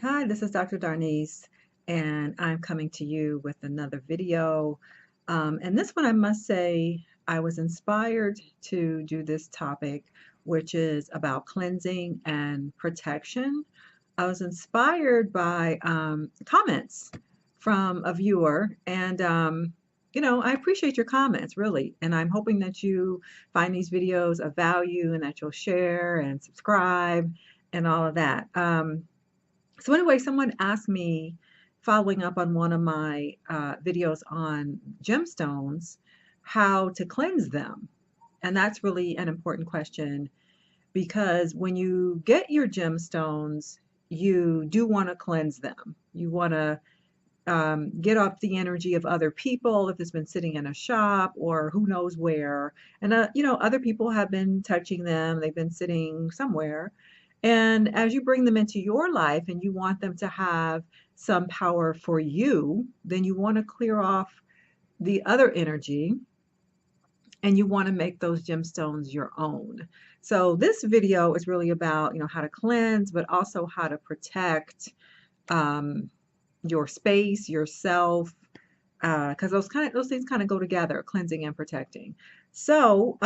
Hi, this is Dr. Darnise, and I'm coming to you with another video. And this one, I must say, I was inspired to do this topic, which is about cleansing and protection. I was inspired by comments from a viewer, and I appreciate your comments, really. And I'm hoping that you find these videos of value and that you'll share and subscribe and all of that. So anyway, someone asked me, following up on one of my videos on gemstones, how to cleanse them. And that's really an important question because when you get your gemstones, you do want to cleanse them. You want to get off the energy of other people if it's been sitting in a shop or who knows where. And, other people have been touching them, they've been sitting somewhere. And as you bring them into your life and you want them to have some power for you, then you want to clear off the other energy and you want to make those gemstones your own. So this video is really about, how to cleanse, but also how to protect um, your space, yourself, because those things kind of go together, cleansing and protecting. So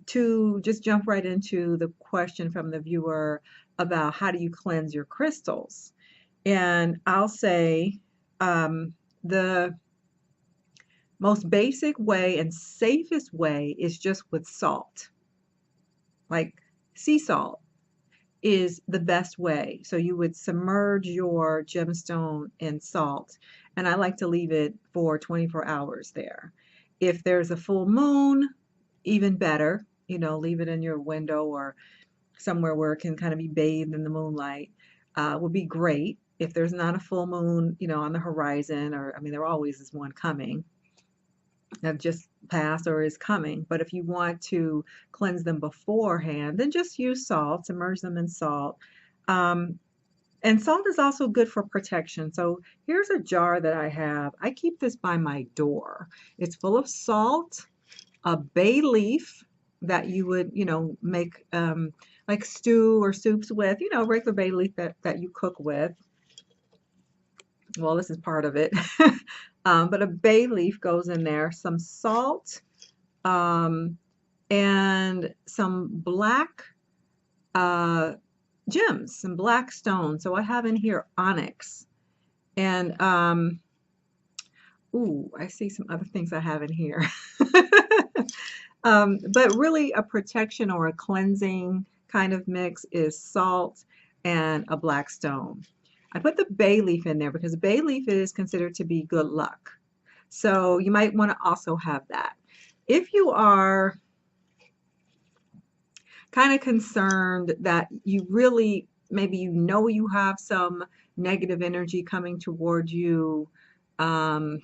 to just jump right into the question from the viewer about how do you cleanse your crystals, and I'll say the most basic way and safest way is just with salt, like sea salt is the best way. So you would submerge your gemstone in salt, and I like to leave it for 24 hours there. If there's a full moon, even better, leave it in your window or somewhere where it can kind of be bathed in the moonlight, would be great. If there's not a full moon, on the horizon, or I mean, there always is one coming, have just passed or is coming. But if you want to cleanse them beforehand, then just use salt, submerge them in salt. Um, and salt is also good for protection. So here's a jar that I have. I keep this by my door. It's full of salt, a bay leaf that you would, make like stew or soups with, regular bay leaf that you cook with. Well, this is part of it. But a bay leaf goes in there, some salt, um, and some black uh, gems, some black stones. So I have in here onyx. And, ooh, I see some other things I have in here. But really a protection or a cleansing kind of mix is salt and a black stone. I put the bay leaf in there because bay leaf is considered to be good luck. So you might want to also have that. If you are kind of concerned that you really, maybe you have some negative energy coming toward you, um,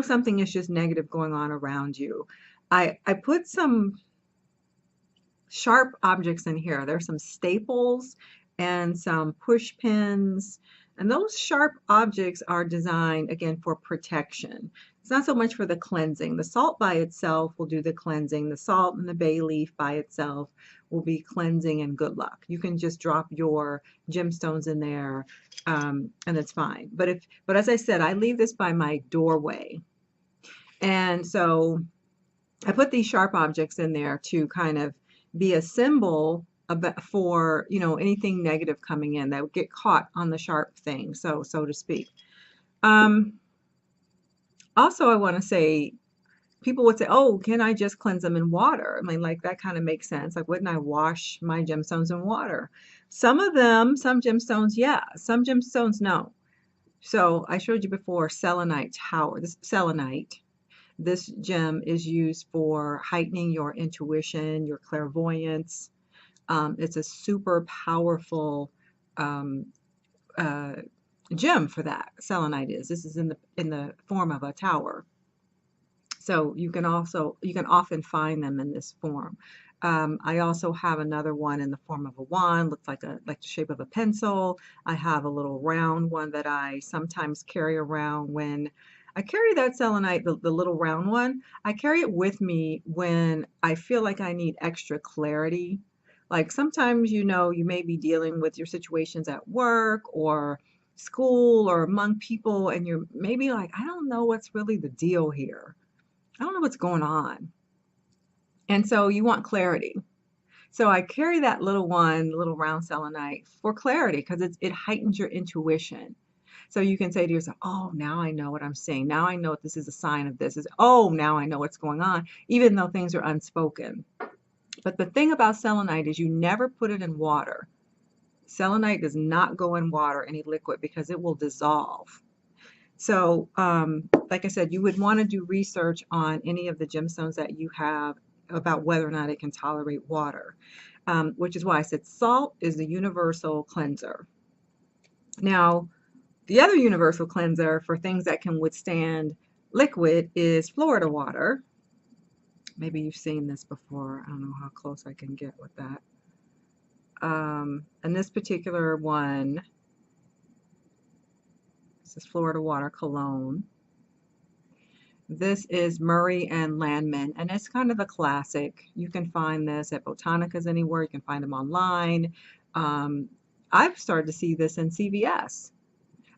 something is just negative going on around you. I put some sharp objects in here. There's some staples and some push pins. And those sharp objects are designed, again, for protection. It's not so much for the cleansing. The salt by itself will do the cleansing. The salt and the bay leaf by itself will be cleansing and good luck. You can just drop your gemstones in there, and it's fine. But as I said, I leave this by my doorway. And so I put these sharp objects in there to kind of be a symbol for, anything negative coming in that would get caught on the sharp thing, so to speak. Um, Also, I want to say, people would say, oh, can I just cleanse them in water? I mean, like that kind of makes sense. Like, wouldn't I wash my gemstones in water? Some of them, some gemstones, yeah. Some gemstones, no. So I showed you before selenite tower. This selenite. This gem is used for heightening your intuition, your clairvoyance. It's a super powerful um, uh, gem for that. Selenite is. This is in the form of a tower. So you can often find them in this form. I also have another one in the form of a wand, looks like the shape of a pencil. I have a little round one that I sometimes carry around when I carry that selenite, the little round one. I carry it with me when I feel like I need extra clarity, Like sometimes, you may be dealing with your situations at work or school or among people, and you're maybe like, I don't know what's really the deal here. I don't know what's going on. And so you want clarity. So I carry that little one, little round selenite for clarity because it heightens your intuition. So you can say to yourself, oh, now I know what I'm seeing. Now I know this is a sign of this. Oh, now I know what's going on, even though things are unspoken. But the thing about selenite is you never put it in water. Selenite does not go in water, any liquid, because it will dissolve. So, like I said, you would want to do research on any of the gemstones that you have about whether or not it can tolerate water, which is why I said salt is the universal cleanser. Now, the other universal cleanser for things that can withstand liquid is Florida water. Maybe you've seen this before. I don't know how close I can get with that. And this particular one, this is Florida Water Cologne. This is Murray and Landman, and it's kind of a classic. You can find this at Botanicas anywhere. You can find them online. I've started to see this in CVS.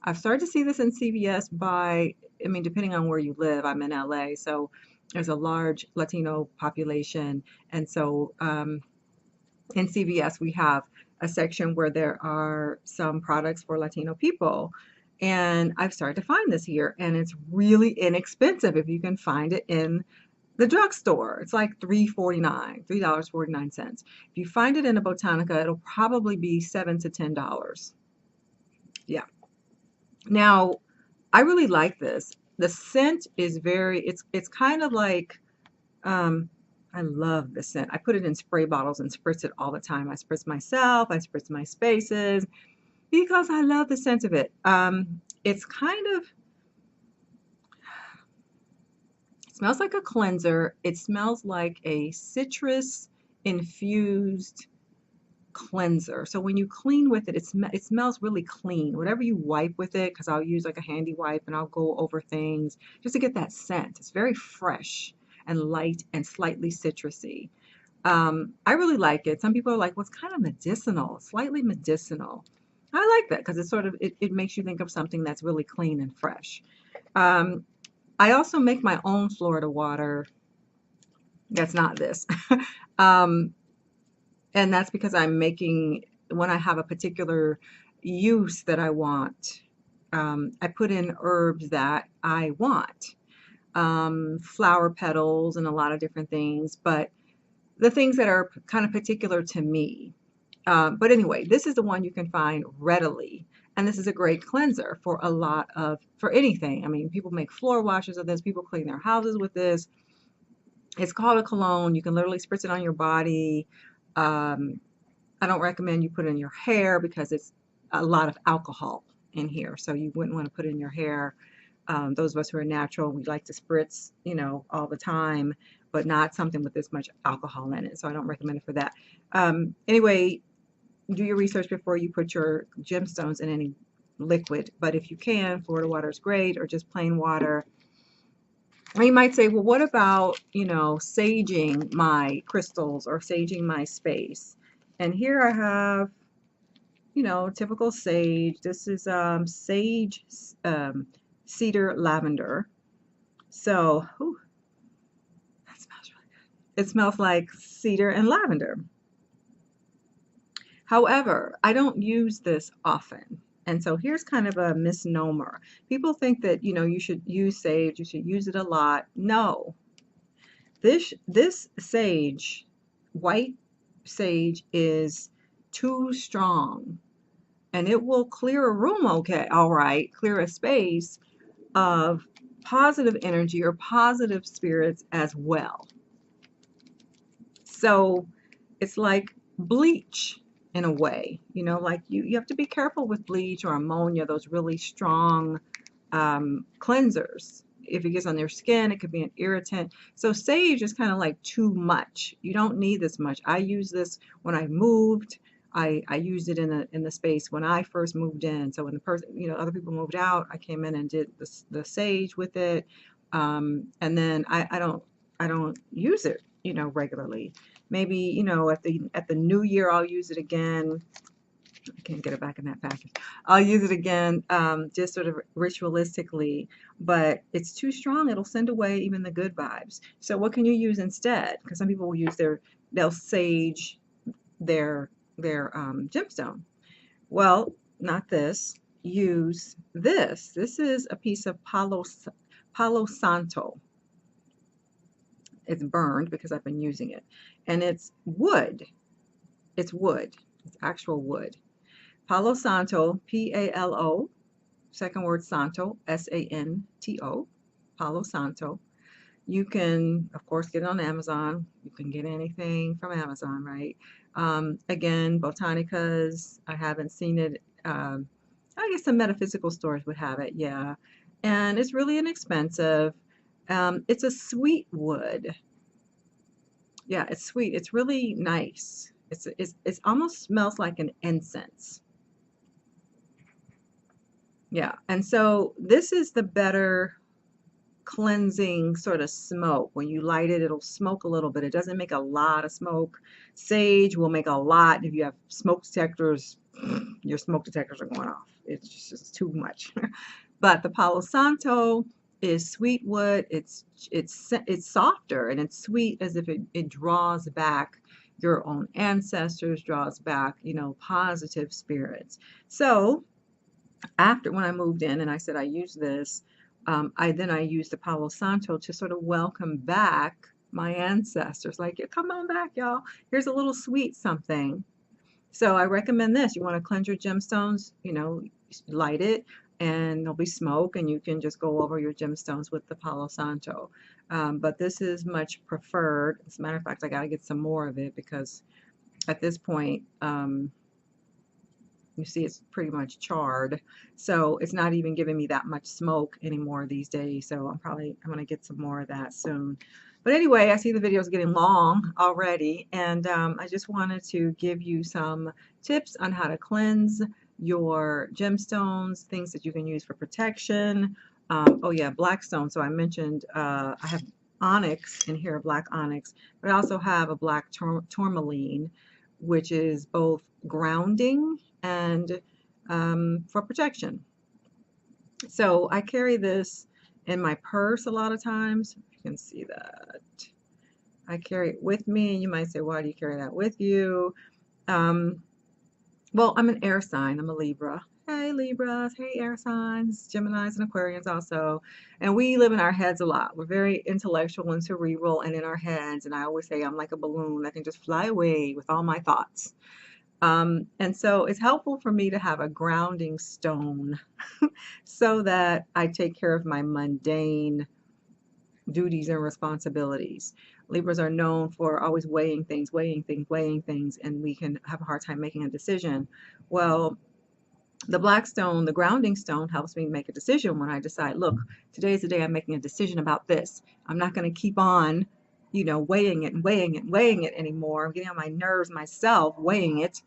I've started to see this in CVS I mean, depending on where you live. I'm in LA, so there's a large Latino population, and so in CVS we have a section where there are some products for Latino people. And I've started to find this here, and it's really inexpensive if you can find it in the drugstore. It's like $3.49, $3.49. If you find it in a Botanica, it'll probably be $7 to $10. Yeah. Now, I really like this. The scent is it's kind of like, um, I love the scent. I put it in spray bottles and spritz it all the time. I spritz myself, I spritz my spaces because I love the scent of it. It's kind of, it smells like a cleanser. It smells like a citrus infused cleanser. So when you clean with it, it smells really clean. Whatever you wipe with it, because I'll use like a handy wipe and I'll go over things just to get that scent. It's very fresh and light and slightly citrusy. I really like it. Some people are like, well, it's kind of medicinal, slightly medicinal. I like that because it makes you think of something that's really clean and fresh. Um, I also make my own Florida water. That's not this. um, and that's because I'm making, when I have a particular use that I want, I put in herbs that I want, flower petals and a lot of different things, but the things that are kind of particular to me. But anyway, this is the one you can find readily. And this is a great cleanser for anything. I mean, people make floor washes of this. People clean their houses with this. It's called a cologne. You can literally spritz it on your body. Um, I don't recommend you put it in your hair because it's a lot of alcohol in here. So you wouldn't want to put it in your hair. Those of us who are natural, we like to spritz, all the time, but not something with this much alcohol in it. So I don't recommend it for that. Anyway, do your research before you put your gemstones in any liquid. But if you can, Florida water is great, or just plain water. And you might say, well, what about, saging my crystals or saging my space? And here I have, typical sage. This is sage, cedar, lavender. So, ooh, that smells really good. It smells like cedar and lavender. However, I don't use this often. And so here's kind of a misnomer. People think that, you should use sage, you should use it a lot. No. This sage, white sage, is too strong, and it will clear a room okay, all right, clear a space of positive energy or positive spirits as well. So it's like bleach in a way, like you have to be careful with bleach or ammonia, those really strong cleansers. If it gets on their skin, it could be an irritant. So sage is kind of like too much. You don't need this much. I use this when I moved. I used it in the space when I first moved in. So when the person, other people moved out, I came in and did the sage with it. And then I don't use it, regularly. maybe, you know, at the new year, I'll use it again. I can't get it back in that package. I'll use it again, just sort of ritualistically, but it's too strong. It'll send away even the good vibes. So what can you use instead? Because some people will use they'll sage their gemstone. Well, not this. Use this. This is a piece of Palo Santo. It's burned because I've been using it. And it's wood. It's wood. It's actual wood. Palo Santo, P-A-L-O, second word Santo, S-A-N-T-O, Palo Santo. You can, of course, get it on Amazon. You can get anything from Amazon, right? Again, Botanicas, I haven't seen it. I guess some metaphysical stores would have it, yeah. And it's really inexpensive. It's a sweet wood. Yeah, it's sweet. It's really nice. It's almost smells like an incense. Yeah, and so this is the better cleansing sort of smoke. When you light it, it'll smoke a little bit. It doesn't make a lot of smoke. Sage will make a lot. If you have smoke detectors, your smoke detectors are going off. It's just too much. But the Palo Santo is sweet wood. It's softer and it's sweet, as if it draws back your own ancestors, draws back, you know, positive spirits. So after, when I moved in and I said I use this, I used the Palo Santo to sort of welcome back my ancestors. Like, "Yeah, come on back, y'all. Here's a little sweet something." So I recommend this. You want to cleanse your gemstones, you know, light it, and there'll be smoke, and you can just go over your gemstones with the Palo Santo. But this is much preferred. As a matter of fact, I got to get some more of it because at this point, you see it's pretty much charred, so it's not even giving me that much smoke anymore these days. So I'm going to get some more of that soon. But anyway, I see the video is getting long already, and I just wanted to give you some tips on how to cleanse your gemstones, things that you can use for protection. Oh yeah, blackstone. So I mentioned I have onyx in here, black onyx, but I also have a black tourmaline, which is both grounding and for protection. So I carry this in my purse a lot of times. You can see that. I carry it with me. You might say, why do you carry that with you? Well, I'm an air sign. I'm a Libra. Hey Libras, hey air signs, Geminis and Aquarians also. And we live in our heads a lot. We're very intellectual and cerebral and in our heads. And I always say I'm like a balloon. I can just fly away with all my thoughts. And so it's helpful for me to have a grounding stone so that I take care of my mundane duties and responsibilities. Libras are known for always weighing things, and we can have a hard time making a decision. Well, the black stone, the grounding stone, helps me make a decision when I decide, look, today is the day I'm making a decision about this. I'm not going to keep on, you know, weighing it anymore. I'm getting on my nerves myself, weighing it.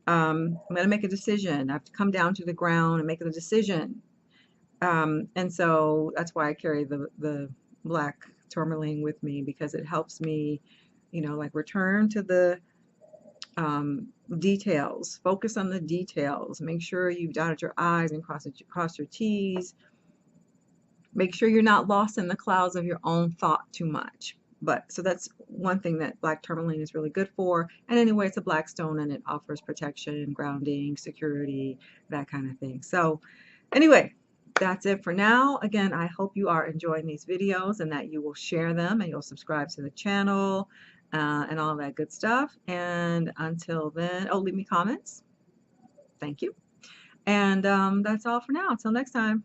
I'm going to make a decision. I have to come down to the ground and make a decision. And so that's why I carry the black tourmaline with me, because it helps me, you know, like return to the details, focus on the details, make sure you've dotted your I's and crossed your T's, make sure you're not lost in the clouds of your own thought too much. But so that's one thing that black tourmaline is really good for. And anyway, it's a black stone and it offers protection, grounding, security, that kind of thing. So anyway, that's it for now. Again, I hope you are enjoying these videos and that you will share them and you'll subscribe to the channel and all that good stuff. And until then, oh, leave me comments. Thank you. And that's all for now. Until next time.